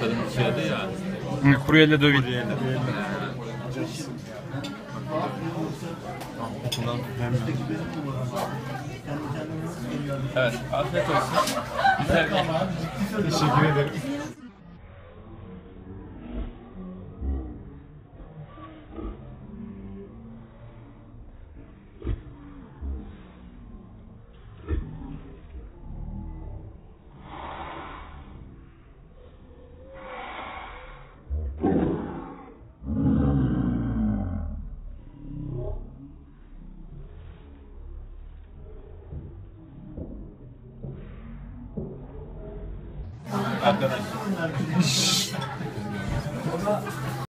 kadın şey adı ya. Cruella de Vil. Evet, afiyet olsun. Güzel bir... Teşekkür ederim. Arkadaş.